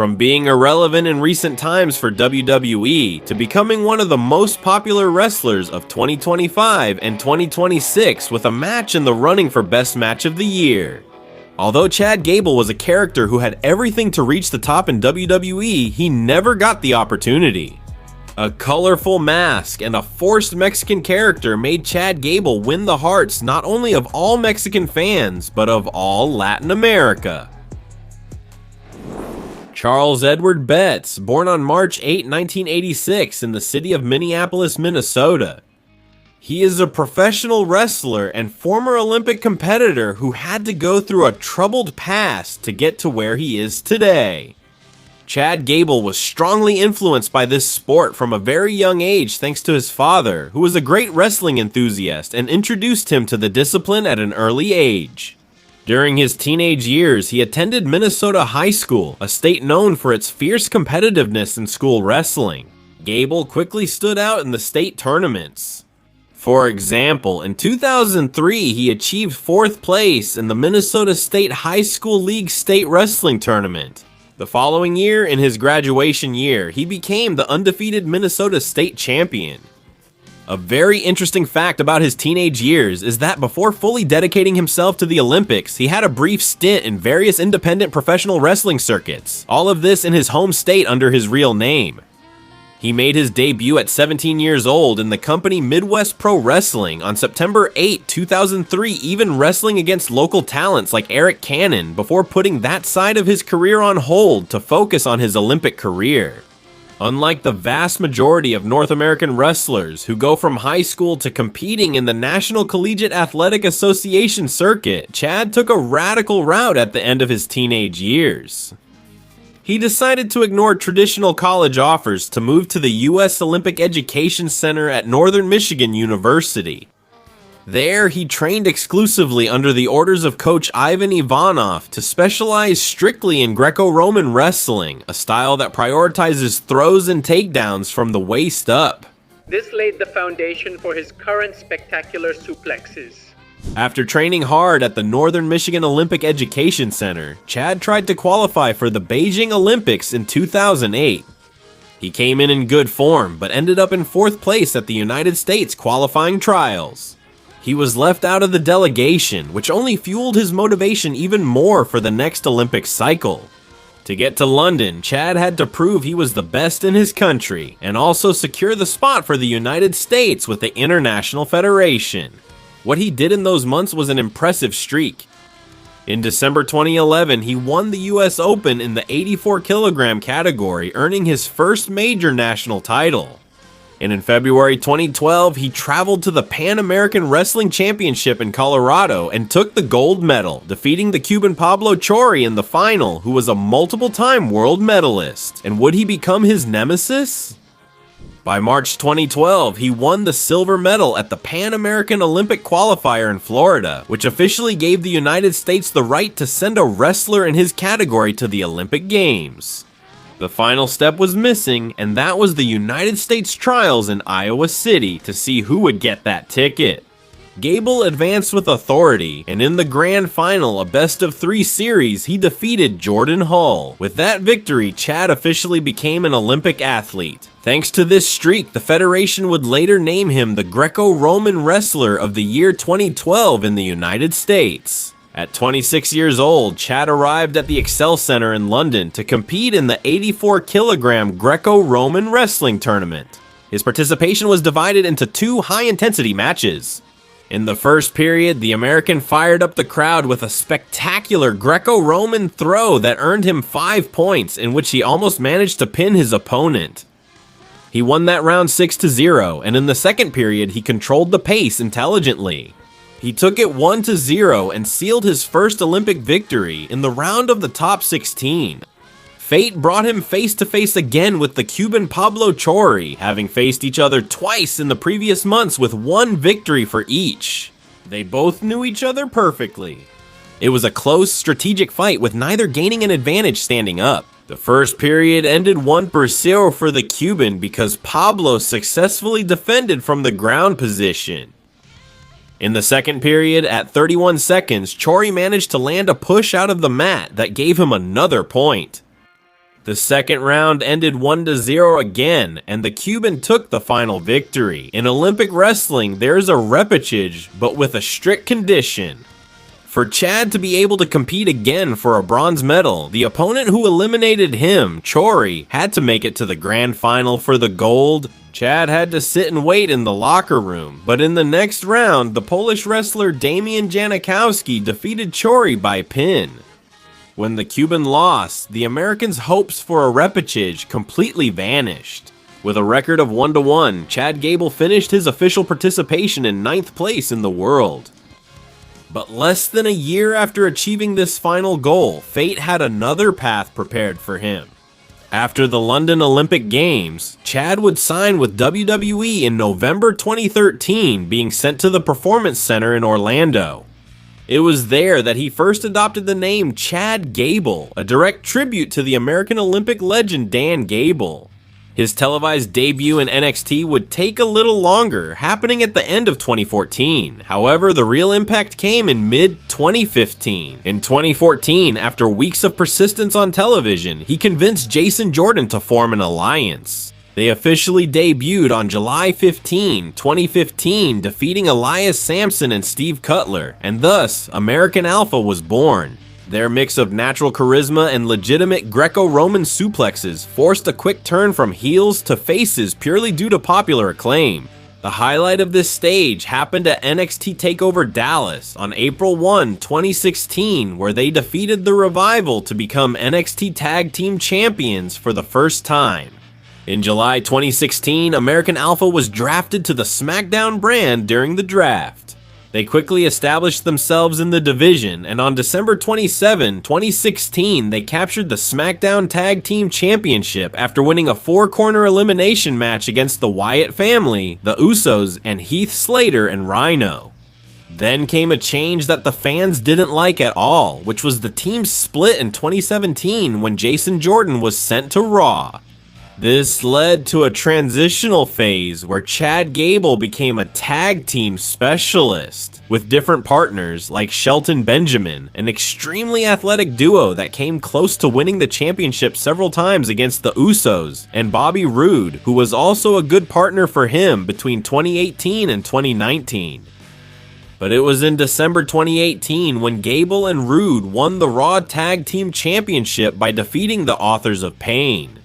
From being irrelevant in recent times for WWE to becoming one of the most popular wrestlers of 2025 and 2026 with a match in the running for Best Match of the Year. Although Chad Gable was a character who had everything to reach the top in WWE, he never got the opportunity. A colorful mask and a forced Mexican character made Chad Gable win the hearts not only of all Mexican fans, but of all Latin America. Charles Edward Betts, born on March 8, 1986 in the city of Minneapolis, Minnesota. He is a professional wrestler and former Olympic competitor who had to go through a troubled past to get to where he is today. Chad Gable was strongly influenced by this sport from a very young age thanks to his father, who was a great wrestling enthusiast and introduced him to the discipline at an early age. During his teenage years, he attended Minnesota High School, a state known for its fierce competitiveness in school wrestling. Gable quickly stood out in the state tournaments. For example, in 2003, he achieved 4th place in the Minnesota State High School League State Wrestling Tournament. The following year, in his graduation year, he became the undefeated Minnesota State Champion. A very interesting fact about his teenage years is that before fully dedicating himself to the Olympics, he had a brief stint in various independent professional wrestling circuits, all of this in his home state under his real name. He made his debut at 17 years old in the company Midwest Pro Wrestling on September 8, 2003, even wrestling against local talents like Eric Cannon before putting that side of his career on hold to focus on his Olympic career. Unlike the vast majority of North American wrestlers who go from high school to competing in the National Collegiate Athletic Association circuit, Chad took a radical route at the end of his teenage years. He decided to ignore traditional college offers to move to the U.S. Olympic Education Center at Northern Michigan University. There, he trained exclusively under the orders of coach Ivan Ivanov to specialize strictly in Greco-Roman wrestling, a style that prioritizes throws and takedowns from the waist up. This laid the foundation for his current spectacular suplexes. After training hard at the Northern Michigan Olympic Education Center, Chad tried to qualify for the Beijing Olympics in 2008. He came in good form, but ended up in 4th place at the United States qualifying trials. He was left out of the delegation, which only fueled his motivation even more for the next Olympic cycle. To get to London, Chad had to prove he was the best in his country, and also secure the spot for the United States with the International Federation. What he did in those months was an impressive streak. In December 2011, he won the US Open in the 84 kilogram category, earning his first major national title. And in February 2012, he traveled to the Pan American Wrestling Championship in Colorado and took the gold medal, defeating the Cuban Pablo Chori in the final, who was a multiple-time world medalist. And would he become his nemesis? By March 2012, he won the silver medal at the Pan American Olympic Qualifier in Florida, which officially gave the United States the right to send a wrestler in his category to the Olympic Games. The final step was missing, and that was the United States trials in Iowa City to see who would get that ticket. Gable advanced with authority, and in the grand final, a best-of-3 series, he defeated Jordan Hull. With that victory, Chad officially became an Olympic athlete. Thanks to this streak, the Federation would later name him the Greco-Roman Wrestler of the Year 2012 in the United States. At 26 years old, Chad arrived at the Excel Center in London to compete in the 84 kilogram Greco-Roman wrestling tournament. His participation was divided into 2 high-intensity matches. In the first period, the American fired up the crowd with a spectacular Greco-Roman throw that earned him 5 points, in which he almost managed to pin his opponent. He won that round 6-0, and in the second period, he controlled the pace intelligently. He took it 1-0 and sealed his first Olympic victory in the round of the top 16. Fate brought him face-to-face again with the Cuban Pablo Chori, having faced each other twice in the previous months with 1 victory for each. They both knew each other perfectly. It was a close, strategic fight with neither gaining an advantage standing up. The first period ended 1-0 for the Cuban because Pablo successfully defended from the ground position. In the second period, at 31 seconds, Chori managed to land a push out of the mat that gave him another point. The second round ended 1-0 again, and the Cuban took the final victory. In Olympic wrestling, there's a repechage, but with a strict condition. For Chad to be able to compete again for a bronze medal, the opponent who eliminated him, Chori, had to make it to the grand final for the gold. Chad had to sit and wait in the locker room, but in the next round, the Polish wrestler Damian Janikowski defeated Chori by pin. When the Cuban lost, the Americans' hopes for a repechage completely vanished. With a record of 1-1, Chad Gable finished his official participation in 9th place in the world. But less than a year after achieving this final goal, fate had another path prepared for him. After the London Olympic Games, Chad would sign with WWE in November 2013, being sent to the Performance Center in Orlando. It was there that he first adopted the name Chad Gable, a direct tribute to the American Olympic legend Dan Gable. His televised debut in NXT would take a little longer, happening at the end of 2014. However, the real impact came in mid-2015. In 2014, after weeks of persistence on television, he convinced Jason Jordan to form an alliance. They officially debuted on July 15, 2015, defeating Elias Sampson and Steve Cutler, and thus, American Alpha was born. Their mix of natural charisma and legitimate Greco-Roman suplexes forced a quick turn from heels to faces purely due to popular acclaim. The highlight of this stage happened at NXT TakeOver Dallas on April 1, 2016, where they defeated the Revival to become NXT Tag Team Champions for the first time. In July 2016, American Alpha was drafted to the SmackDown brand during the draft. They quickly established themselves in the division, and on December 27, 2016, they captured the SmackDown Tag Team Championship after winning a 4-corner elimination match against the Wyatt family, the Usos, and Heath Slater and Rhino. Then came a change that the fans didn't like at all, which was the team split in 2017 when Jason Jordan was sent to Raw. This led to a transitional phase where Chad Gable became a tag team specialist, with different partners like Shelton Benjamin, an extremely athletic duo that came close to winning the championship several times against the Usos, and Bobby Roode, who was also a good partner for him between 2018 and 2019. But it was in December 2018 when Gable and Roode won the Raw Tag Team Championship by defeating the Authors of Pain.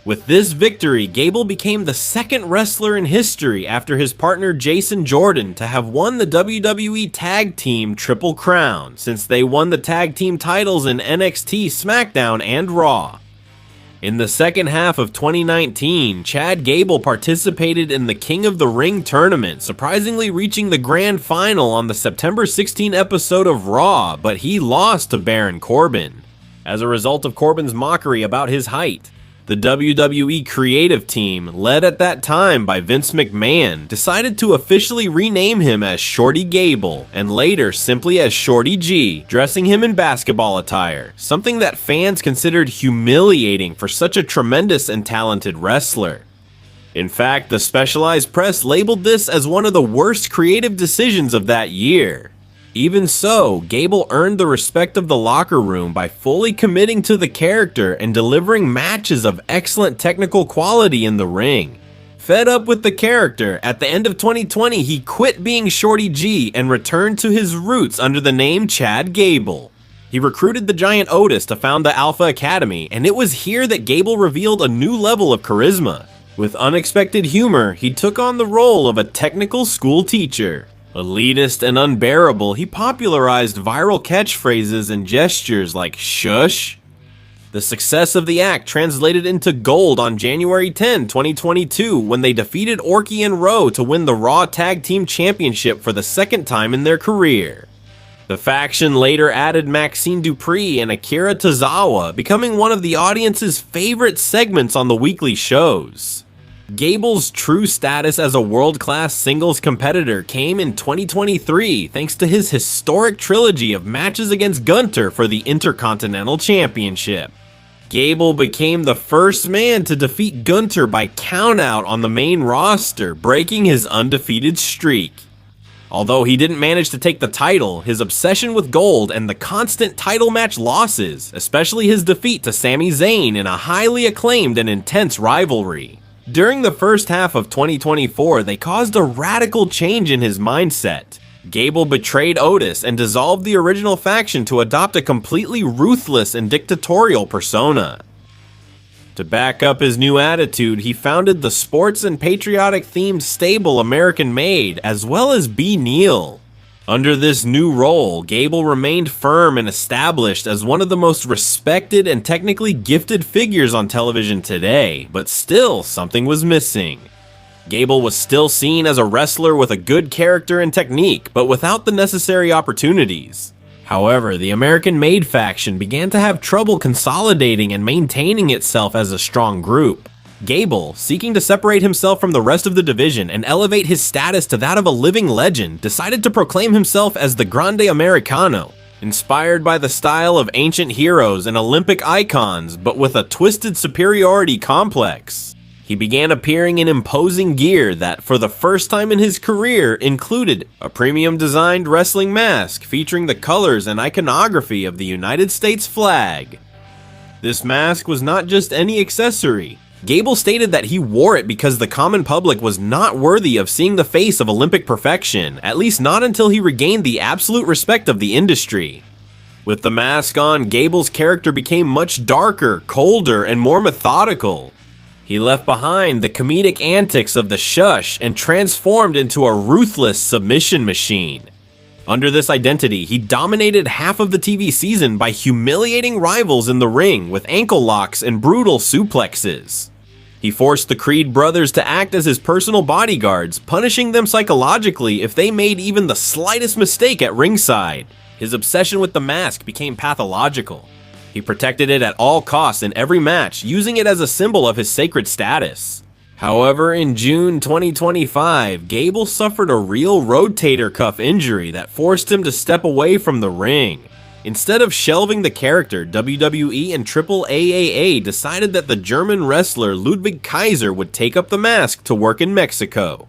With this victory, Gable became the second wrestler in history after his partner Jason Jordan to have won the WWE Tag Team Triple Crown, since they won the tag team titles in NXT, SmackDown, and Raw. In the second half of 2019, Chad Gable participated in the King of the Ring tournament, surprisingly reaching the grand final on the September 16 episode of Raw, but he lost to Baron Corbin. As a result of Corbin's mockery about his height, the WWE creative team, led at that time by Vince McMahon, decided to officially rename him as Shorty Gable, and later simply as Shorty G, dressing him in basketball attire, something that fans considered humiliating for such a tremendous and talented wrestler. In fact, the specialized press labeled this as one of the worst creative decisions of that year. Even so, Gable earned the respect of the locker room by fully committing to the character and delivering matches of excellent technical quality in the ring. Fed up with the character, at the end of 2020 he quit being Shorty G and returned to his roots under the name Chad Gable. He recruited the Giant Otis to found the Alpha Academy, and it was here that Gable revealed a new level of charisma. With unexpected humor, he took on the role of a technical school teacher. Elitist and unbearable, he popularized viral catchphrases and gestures like shush. The success of the act translated into gold on January 10, 2022, when they defeated Orky and Rowe to win the Raw Tag Team Championship for the second time in their career. The faction later added Maxine Dupree and Akira Tozawa, becoming one of the audience's favorite segments on the weekly shows. Gable's true status as a world-class singles competitor came in 2023 thanks to his historic trilogy of matches against Gunther for the Intercontinental Championship. Gable became the first man to defeat Gunther by countout on the main roster, breaking his undefeated streak. Although he didn't manage to take the title, his obsession with gold and the constant title match losses, especially his defeat to Sami Zayn in a highly acclaimed and intense rivalry. During the first half of 2024, they caused a radical change in his mindset. Gable betrayed Otis and dissolved the original faction to adopt a completely ruthless and dictatorial persona. To back up his new attitude, he founded the sports and patriotic-themed stable American Made, as well as B. Neal. Under this new role, Gable remained firm and established as one of the most respected and technically gifted figures on television today, but still, something was missing. Gable was still seen as a wrestler with a good character and technique, but without the necessary opportunities. However, the American Made faction began to have trouble consolidating and maintaining itself as a strong group. Gable, seeking to separate himself from the rest of the division and elevate his status to that of a living legend, decided to proclaim himself as the Grande Americano, inspired by the style of ancient heroes and Olympic icons, but with a twisted superiority complex. He began appearing in imposing gear that, for the first time in his career, included a premium-designed wrestling mask featuring the colors and iconography of the United States flag. This mask was not just any accessory. Gable stated that he wore it because the common public was not worthy of seeing the face of Olympic perfection, at least not until he regained the absolute respect of the industry. With the mask on, Gable's character became much darker, colder, and more methodical. He left behind the comedic antics of the shush and transformed into a ruthless submission machine. Under this identity, he dominated half of the TV season by humiliating rivals in the ring with ankle locks and brutal suplexes. He forced the Creed brothers to act as his personal bodyguards, punishing them psychologically if they made even the slightest mistake at ringside. His obsession with the mask became pathological. He protected it at all costs in every match, using it as a symbol of his sacred status. However, in June 2025, Gable suffered a real rotator cuff injury that forced him to step away from the ring. Instead of shelving the character, WWE and AAA decided that the German wrestler Ludwig Kaiser would take up the mask to work in Mexico.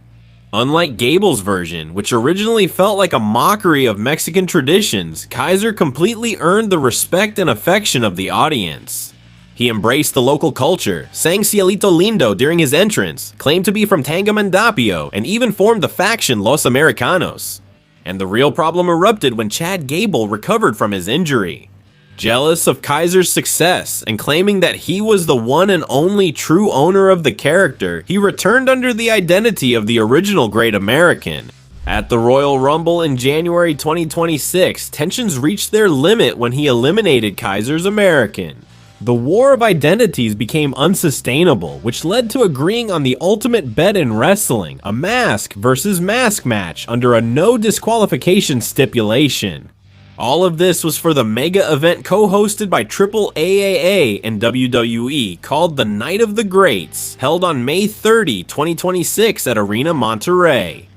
Unlike Gable's version, which originally felt like a mockery of Mexican traditions, Kaiser completely earned the respect and affection of the audience. He embraced the local culture, sang Cielito Lindo during his entrance, claimed to be from Tangamandapio, and even formed the faction Los Americanos. And the real problem erupted when Chad Gable recovered from his injury. Jealous of Kaiser's success and claiming that he was the one and only true owner of the character, he returned under the identity of the original Great American. At the Royal Rumble in January 2026, tensions reached their limit when he eliminated Kaiser's American. The war of identities became unsustainable, which led to agreeing on the ultimate bet in wrestling, a mask versus mask match under a no disqualification stipulation. All of this was for the mega event co-hosted by AAA and WWE called the Night of the Greats, held on May 30, 2026 at Arena Monterrey.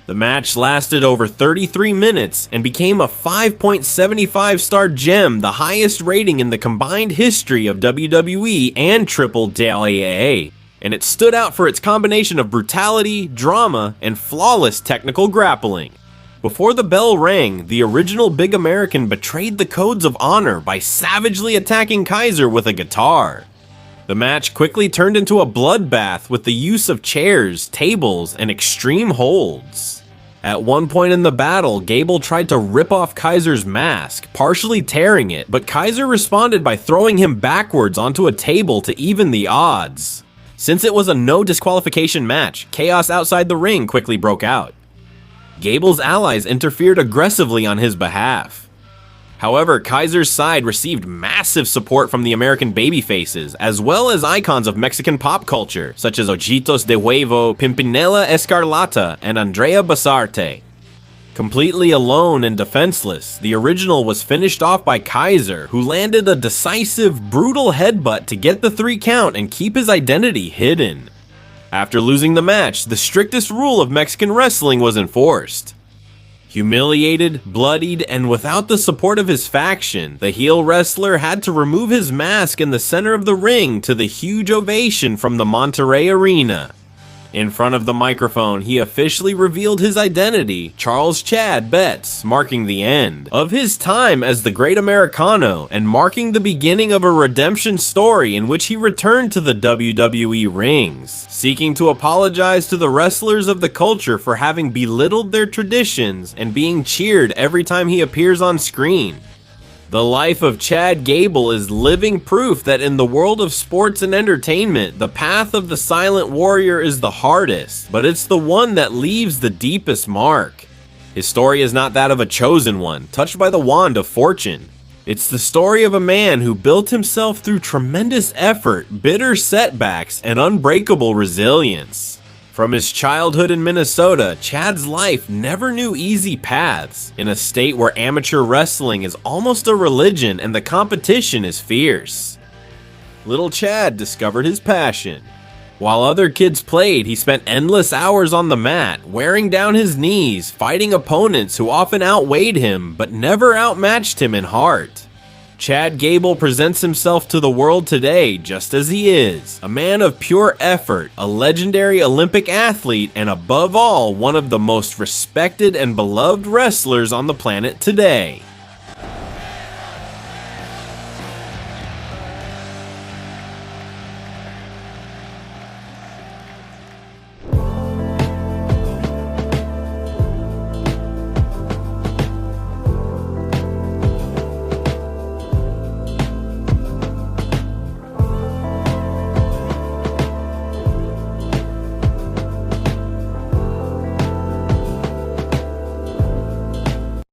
The match lasted over 33 minutes and became a 5.75-star gem, the highest rating in the combined history of WWE and AAA, and it stood out for its combination of brutality, drama, and flawless technical grappling. Before the bell rang, the original Big American betrayed the codes of honor by savagely attacking Kaiser with a guitar. The match quickly turned into a bloodbath with the use of chairs, tables, and extreme holds. At one point in the battle, Gable tried to rip off Kaiser's mask, partially tearing it, but Kaiser responded by throwing him backwards onto a table to even the odds. Since it was a no disqualification match, chaos outside the ring quickly broke out. Gable's allies interfered aggressively on his behalf. However, Kaiser's side received massive support from the American babyfaces, as well as icons of Mexican pop culture, such as Ojitos de Huevo, Pimpinela Escarlata, and Andrea Basarte. Completely alone and defenseless, the original was finished off by Kaiser, who landed a decisive, brutal headbutt to get the 3 count and keep his identity hidden. After losing the match, the strictest rule of Mexican wrestling was enforced. Humiliated, bloodied, and without the support of his faction, the heel wrestler had to remove his mask in the center of the ring to the huge ovation from the Monterrey Arena. In front of the microphone, he officially revealed his identity, Charles Chad Betts, marking the end of his time as the Great Americano and marking the beginning of a redemption story in which he returned to the WWE rings, seeking to apologize to the wrestlers of the culture for having belittled their traditions and being cheered every time he appears on screen. The life of Chad Gable is living proof that in the world of sports and entertainment, the path of the silent warrior is the hardest, but it's the one that leaves the deepest mark. His story is not that of a chosen one, touched by the wand of fortune. It's the story of a man who built himself through tremendous effort, bitter setbacks, and unbreakable resilience. From his childhood in Minnesota, Chad's life never knew easy paths, in a state where amateur wrestling is almost a religion and the competition is fierce. Little Chad discovered his passion. While other kids played, he spent endless hours on the mat, wearing down his knees, fighting opponents who often outweighed him, but never outmatched him in heart. Chad Gable presents himself to the world today just as he is, a man of pure effort, a legendary Olympic athlete, and above all, one of the most respected and beloved wrestlers on the planet today.